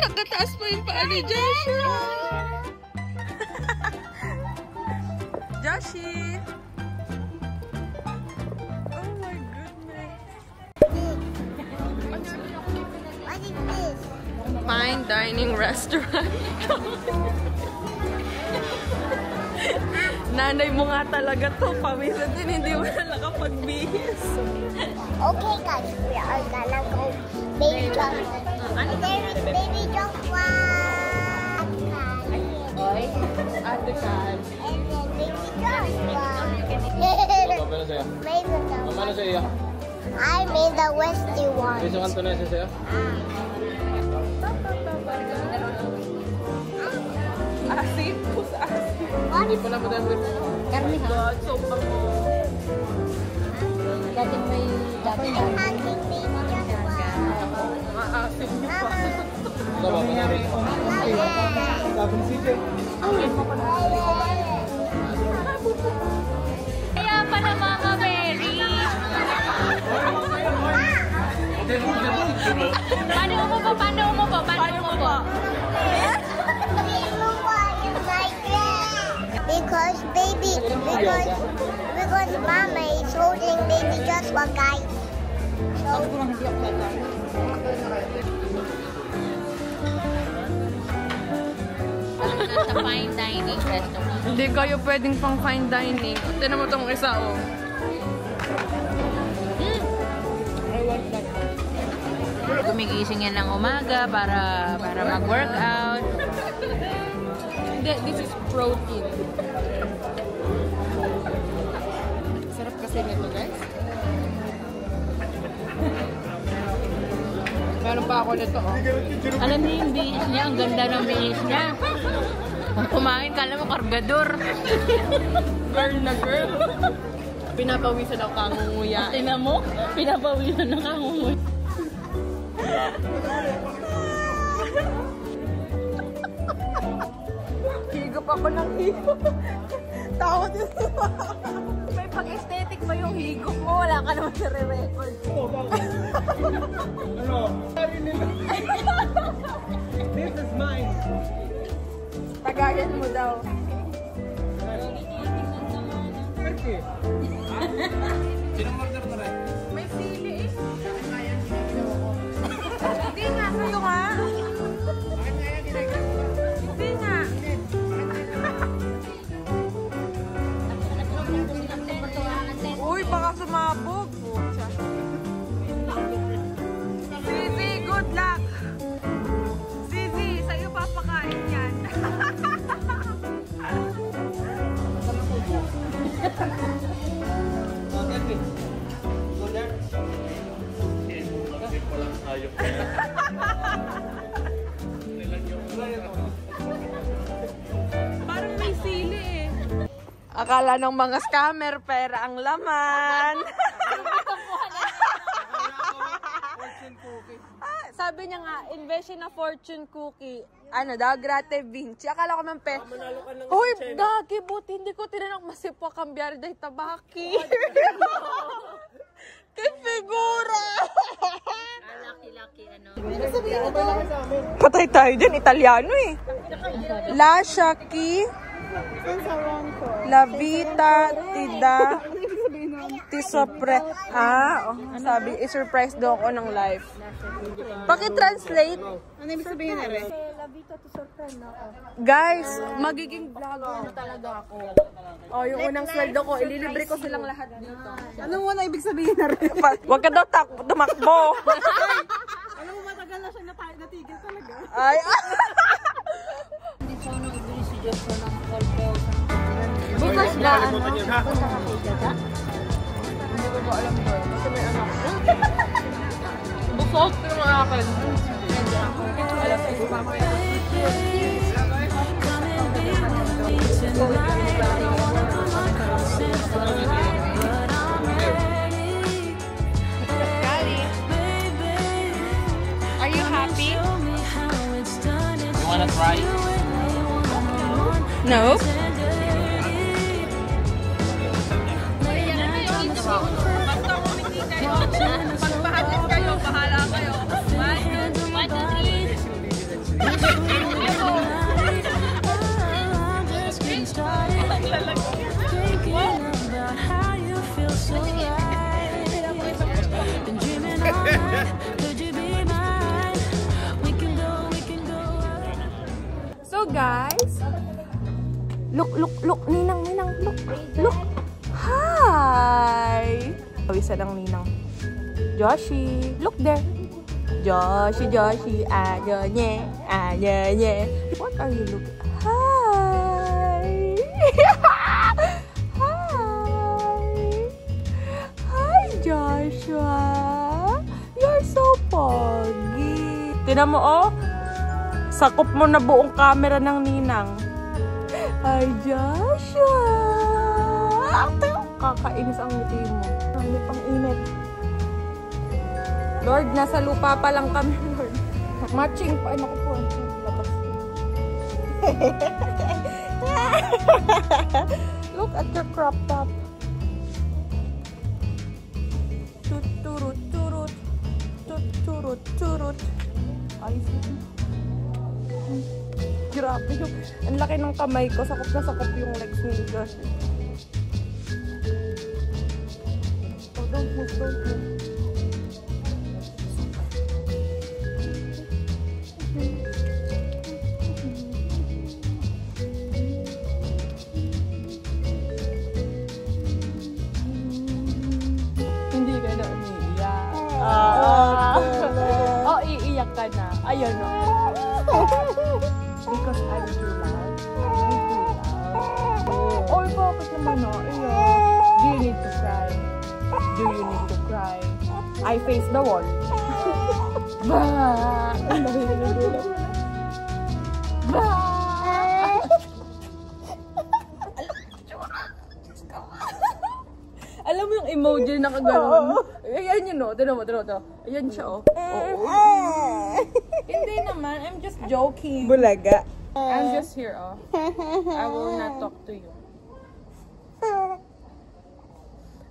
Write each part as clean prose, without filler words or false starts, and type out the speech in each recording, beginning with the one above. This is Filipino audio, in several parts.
nakataas pa yung paa ni Joshua. Joshi! Oh my goodness. What is this? Fine dining restaurant. Nanay mo nga talaga to. Pawisan din, hindi mo na nakapagbihis. Okay guys, we are gonna go baby jump. There is baby jump one. Boy, ate Kat. And then baby jump one. Mana sa iya? I made the westy one. Bisa kan tunay sa saya? Asin po sa asin. Hindi pala madami. Karni God, so bango. Dati may dati na. Baby jump one. Maasin niyo pa. Ano ba nangyari? Sabi ni CJ. Kaya pala Mama Mary. Paano umupo? Paano umupo? Paano umupo? Because Mama is holding baby Joshua, guys. So Sa fine dining restaurant. Hindi kayo pwedeng pang fine dining. Tinan mo itong isa, oh. Gumigising yan ng umaga para mag-workout. Hindi, this is protein. Sarap kasi nito, guys. Meron pa ako nito, oh. Alam niyo yung bihis niya, ang ganda ng bihis niya. Kung kumain, kala mo kargador. Girl na girl. Pinapawisan ako kangunguya. Tingnan mo, pinapawisan na kangunguya. Higop ako ng higop. Takot yun. May pag-aesthetic ba yung higop mo? Wala ka naman sa re-record. Ano? This is mine. Tagayan mo daw. Okay. Sinong order na rin? May sili eh. Hindi nga, sa'yo nga. Hindi nga. Uy, baka sumabog. Zizi, good luck. Zizi, sa'yo papakain yan. Parang may sili eh. Akala ng mga scammer, pera ang laman. Sabi niya nga, invest na fortune cookie. Ano daw, Grate Vinci. Akala ko man Uy, gagi, buti hindi ko tinanong masipwa cambiar day tabaki. Kay figura. Lucky, ano. Patay tayo din, Italiano eh. La Shaki, La Vita, Tida, Tisopre. Sabi, i-surprise daw ako ng life. Paki-translate. Ano ibig sabihin na rin? Guys, magiging vlogger na talaga ako. Oh, yung unang sweldo ko, ililibre ko silang lahat dito. Anong wala ibig sabihin na rin? Huwag ka daw tumakbo. Alam mo, matagal na siya natigil talaga. Ay, Hindi ko nang ibili si Diyos ko ng kolpo. bukas na. Kalimutan niyo na. Hindi ko ba alam doon. Kasi may anak ko. Bukos yung mga akin. Alam ko si Papa yan. Are you happy? You wanna try? No. Basta kumiti kayo. Pagpahatid kayo, bahala kayo. 1, 2, 3. Ninang. Joshi, look there. Joshi, Joshi, nye. What are you looking? Hi. Hi, Joshua. You're so pogi. Tingnan mo, oh. Sakop mo na buong camera ng Ninang. Hi, Joshua. Kakainis ang ngiti mo. Ano pang init. Lord, nasa lupa pa lang kami, Lord. Matching pa. Naku po. Labas. Look at your crop top. Turut, turut. Turut, turut. Ayos yun. Grabe yung... Ang laki ng kamay ko. Sakop na sakop yung legs ni Josh. Oh, don't move, don't move. Hindi ka na umiiyak. Oh, iiyak ka na. Ayun o. Because I'm too loud. I'm too loud. Or bakit naman o? Do you need to cry? Do you need to cry? I face the wall. Bah! Ang nahihinugulat. Bah! Alam mo yung emoji na kagano'n? Ayan yun o. Tinan mo. Ayan siya o. Hindi naman. I'm just joking. Bulaga. I'm just here o. I will not talk to you.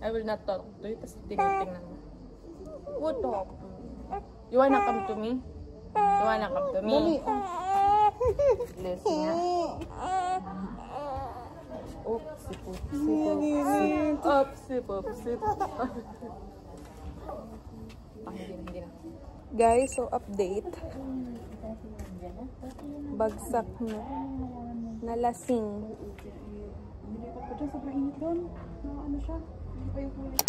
I will not talk to you. Tapos tinitingnan mo. What talk? You wanna come to me? You wanna come to me? Listen nga. Oopsie poopsie. Oopsie poopsie. Hindi na. Guys, so update. Bagsak na. Nalasing. Sobrang init doon. Ano siya? Hindi pa yung kulay.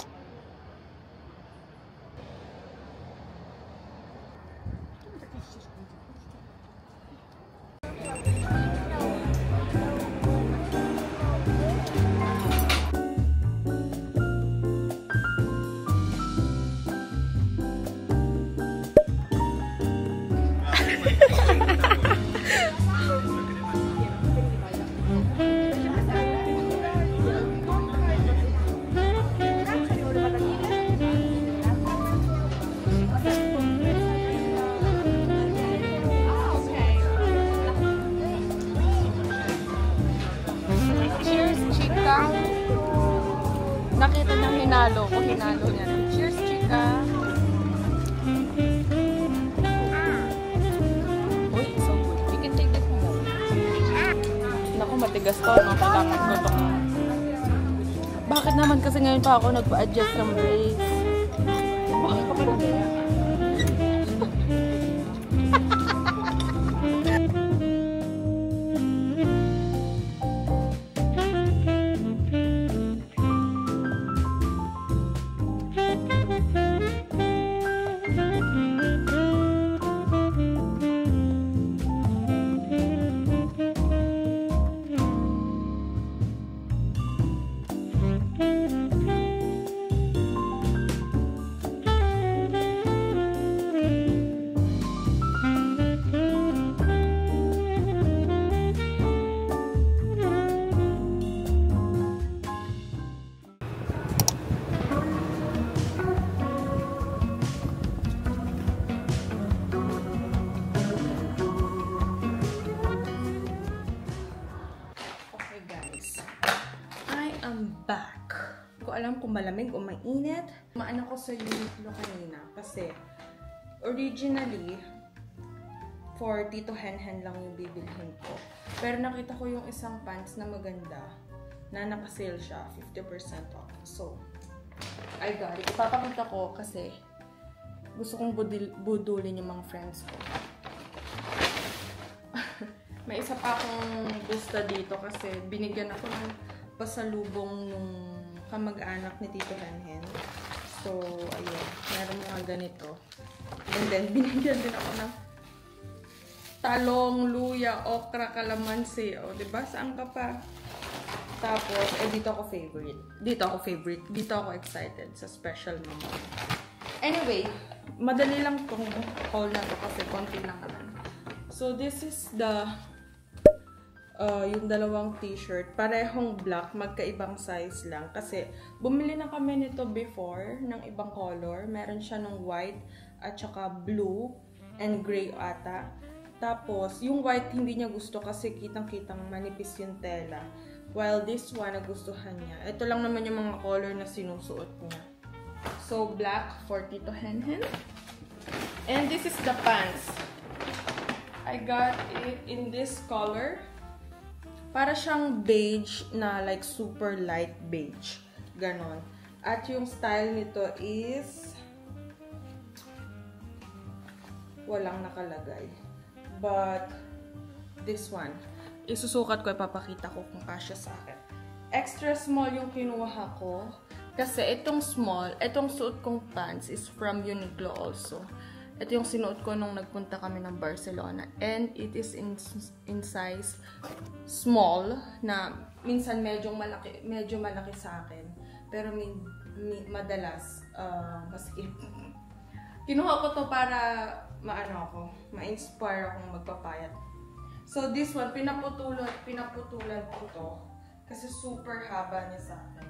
Nakita niyang hinalo ko. Hinalo niya. Cheers, chika! Uy, so good. You can take this one. Naku, matigas to. No? Kailangan ko ito. Bakit naman kasi ngayon pa ako nagpa-adjust ng brace? Bakit ka pa rin? Back. Hindi ko alam kung malamig o mainit. Maan ako sa Uniqlo kanina kasi originally for Tito Hen-Hen lang yung bibilhin ko. Pero nakita ko yung isang pants na maganda na naka-sale siya, 50% off. So, I got it. Ipapakita ko kasi gusto kong budulin yung mga friends ko. May isa pa akong gusto dito kasi binigyan ako ng pasalubong nung kamag-anak ni Tito Hen-Hen. So, ayun. Meron mga ganito. And then, binigyan din ako ng talong, luya, okra, kalamansi. O, diba? Saan ka pa? Tapos, dito ako favorite. Dito ako excited sa special mama. Anyway, madali lang tong haul na to kasi konti lang naman. So, this is the yung dalawang t-shirt. Parehong black, magkaibang size lang. Kasi, bumili na kami nito before ng ibang color. Meron siya ng white at saka blue and gray ata. Tapos, yung white hindi niya gusto kasi kitang-kitang manipis yung tela. While this one, nagustuhan niya. Ito lang naman yung mga color na sinusuot niya. So, black for Tito Henhen. And this is the pants. I got it in this color. Para siyang beige na like super light beige. Ganon. At yung style nito is walang nakalagay. But this one, isusukat ko, ipapakita ko kung kasya sa akin. Extra small yung kinuha ko. Kasi itong small, itong suot kong pants is from Uniqlo also. Ito yung sinuot ko nung nagpunta kami ng Barcelona. And it is in size small na minsan medyo malaki sa akin. Pero madalas masikip. Kinuha ko to para ma-inspire akong magpapayat. So this one, pinaputulan ko to. Kasi super haba niya sa akin.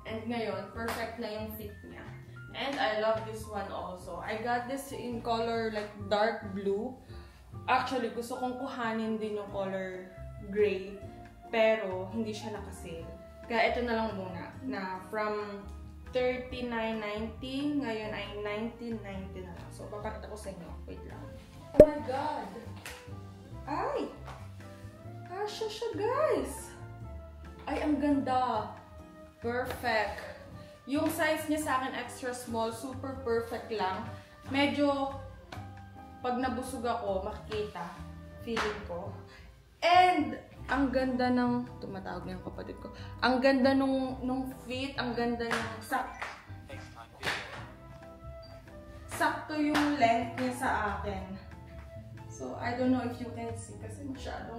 And ngayon, perfect na yung fit niya. And I love this one also. I got this in color like dark blue. Actually, gusto kong kuhanin din yung color gray. Pero, hindi siya nakasale. Kaya ito na lang muna. Na from $39.90, ngayon ay $19.90 na lang. So, pakita ko sa inyo. Wait lang. Oh my God! Ay! Kasya siya, guys! Ay, ang ganda! Perfect! Yung size niya sa akin, extra small, super perfect lang. Medyo, pag nabusog ako, makikita, feeling ko. And, ang ganda ng, tumatawag niya yung kapatid ko, ang ganda nung fit, ang ganda ng sakto yung length niya sa akin. So, I don't know if you can see, kasi masyado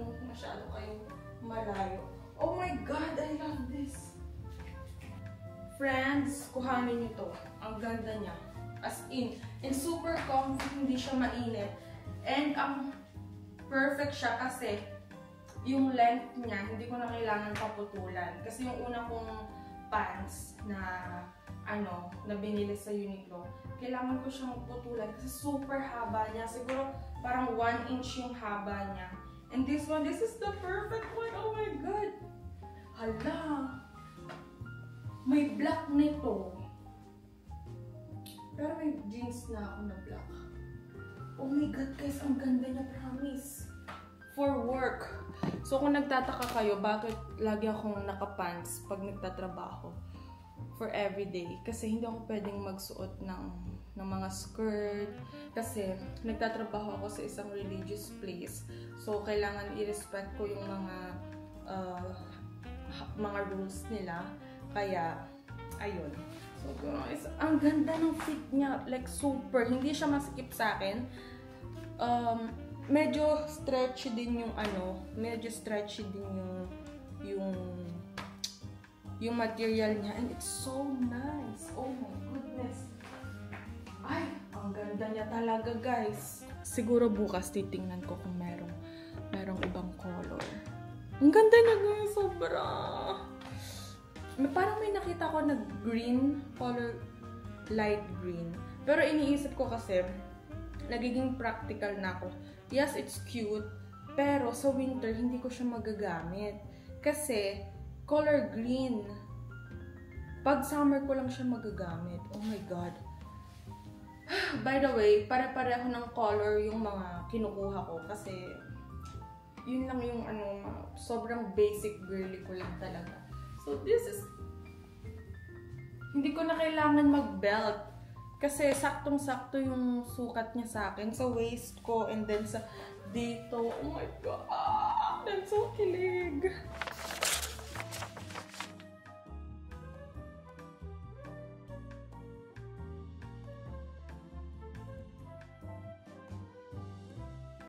kayong malayo. Oh my God, I love this! Friends, kuhanin nyo to. Ang ganda niya. As in super comfy, hindi siya mainit. And ang perfect siya kasi yung length niya, hindi ko na kailangan paputulan. Kasi yung una kong pants na na binili sa Uniqlo, kailangan ko siyang putulan kasi super haba niya. Siguro parang 1 inch yung haba niya. And this one, this is the perfect one. Oh my God! Hala! May black nito. Pero may jeans na ako na black. Oh my God, guys, ang ganda niya, promise. For work. So, kung nagtataka kayo, bakit lagi akong nakapants pag nagtatrabaho? For everyday. Kasi hindi ako pwedeng magsuot ng mga skirt. Kasi nagtatrabaho ako sa isang religious place. So, kailangan i-respect ko yung mga rules nila. Kaya, ayun. So, guys, ang ganda ng fit niya. Like, super. Hindi siya masikip sa akin. Medyo stretchy din yung yung material niya. And it's so nice. Oh my goodness. Ay, ang ganda niya talaga, guys. Siguro bukas titingnan ko kung merong ibang color. Ang ganda niya, guys. Sobra. Parang may nakita ko na green, color light green. Pero iniisip ko kasi, nagiging practical na ako. Yes, it's cute, pero sa winter, hindi ko siya magagamit. Kasi, color green. Pag summer ko lang siya magagamit. Oh my God. By the way, pare-pareho ng color yung mga kinukuha ko. Kasi, yun lang yung sobrang basic girly ko lang talaga. So, this is, hindi ko na kailangan mag-belt. Kasi saktong-sakto yung sukat niya sa akin. Sa waist ko and then sa dito. Oh my God! I'm so kilig!